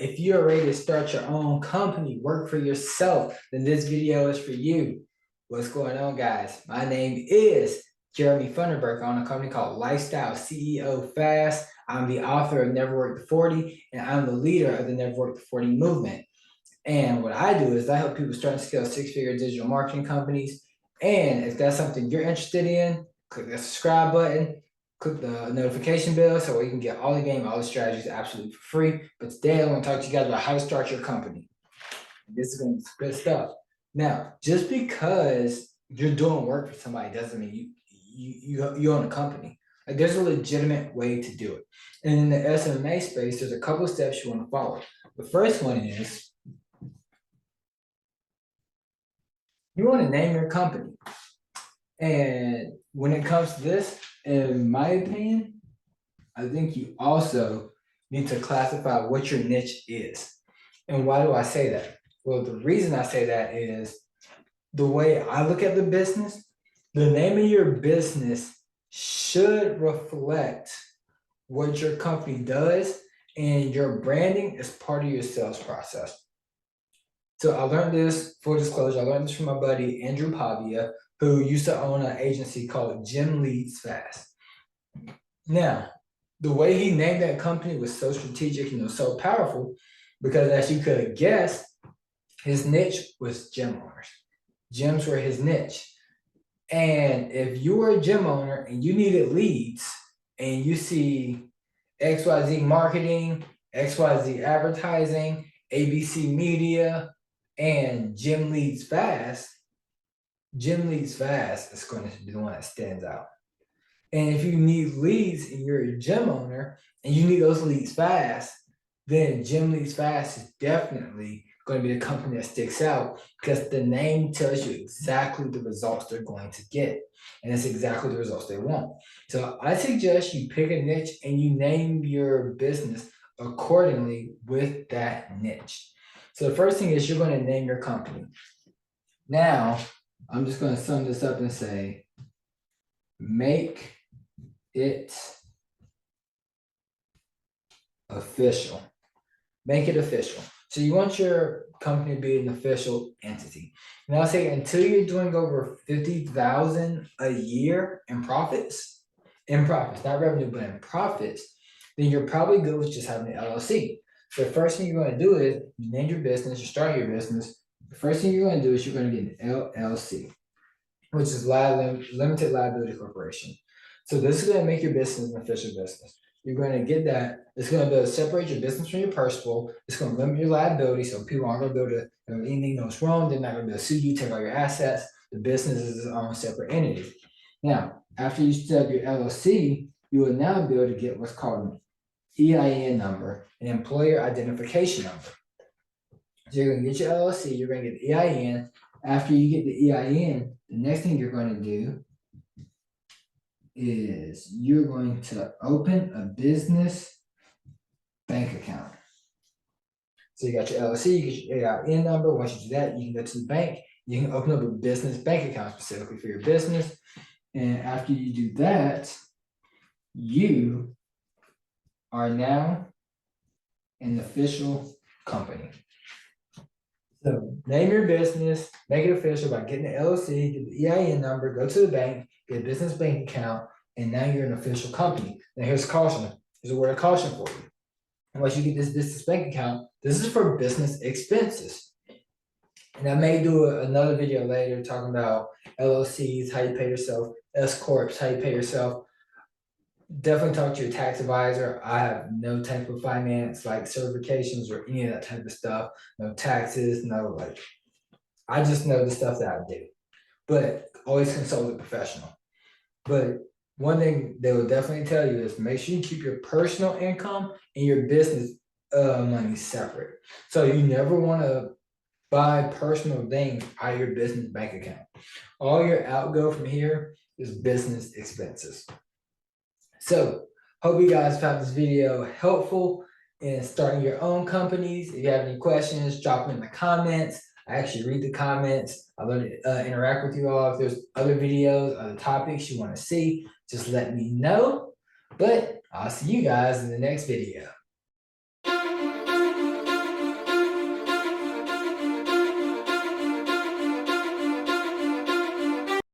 if you're ready to start your own company, work for yourself, then this video is for you. What's going on, guys? My name is Jeremy Funderburk. I own a company called Lifestyle CEO Fast. I'm the author of Never Work to 40, and I'm the leader of the Never Work to 40 movement. And what I do is I help people start and scale six-figure digital marketing companies. And if that's something you're interested in, click the subscribe button, click the notification bell so you can get all the game, all the strategies absolutely for free. But today I want to talk to you guys about how to start your company. This is going to be some good stuff. Now, just because you're doing work for somebody doesn't mean you own a company. Like, there's a legitimate way to do it. And in the SMA space, there's a couple of steps you want to follow. The first one is you want to name your company. And when it comes to this, in my opinion, I think you also need to classify what your niche is. And why do I say that? Well, the reason I say that is the way I look at the business, the name of your business should reflect what your company does, and your branding is part of your sales process. So I learned this, full disclosure, I learned this from my buddy, Andrew Pavia, who used to own an agency called Jim Leads Fast. Now, the way he named that company was so strategic and so powerful because, as you could guess, his niche was gym owners. Gyms were his niche. And if you were a gym owner and you needed leads and you see XYZ marketing, XYZ advertising, ABC media, and Jim Leads Fast is going to be the one that stands out. And if you need leads and you're a gym owner and you need those leads fast, then Jim Leads Fast is definitely going to be the company that sticks out because the name tells you exactly the results they're going to get. And it's exactly the results they want. So I suggest you pick a niche and you name your business accordingly with that niche. So the first thing is you're going to name your company. Now, I'm just going to sum this up and say, make it official. Make it official. So you want your company to be an official entity. And I'll say until you're doing over 50,000 a year in profits, not revenue, but in profits, then you're probably good with just having an LLC. So the first thing you're going to do is you name your business, you start your business. The first thing you're going to do is you're going to get an LLC, which is Limited Liability Corporation. So this is going to make your business an official business. You're going to get that. It's going to be able to separate your business from your personal. It's going to limit your liability, so people aren't going to be able to, if anything goes wrong, they're not going to be able to sue you, take all your assets. The business is its own separate entity. Now, after you set up your LLC, you will now be able to get what's called an EIN number, an employer identification number. So you're going to get your LLC, you're going to get the EIN. After you get the EIN, the next thing you're going to do is you're going to open a business bank account. So you got your LLC, you get your EIN number. Once you do that, you can go to the bank. You can open up a business bank account specifically for your business. And after you do that, you are now an official company. So name your business, make it official by getting the LLC, get the EIN number, go to the bank, get a business bank account, and now you're an official company. Now here's caution. Here's a word of caution for you. And once you get this business bank account, this is for business expenses. And I may do another video later talking about LLCs, how you pay yourself, S Corps, how you pay yourself. Definitely talk to your tax advisor. I have no type of finance like certifications or any of that type of stuff. No taxes, I just know the stuff that I do. But always consult a professional. But one thing they will definitely tell you is make sure you keep your personal income and your business money separate. So you never want to buy personal things out of your business bank account. All your outgo from here is business expenses. So, hope you guys found this video helpful in starting your own companies. If you have any questions, drop them in the comments. I actually read the comments. I love to interact with you all. If there's other videos, other topics you want to see, just let me know. But I'll see you guys in the next video.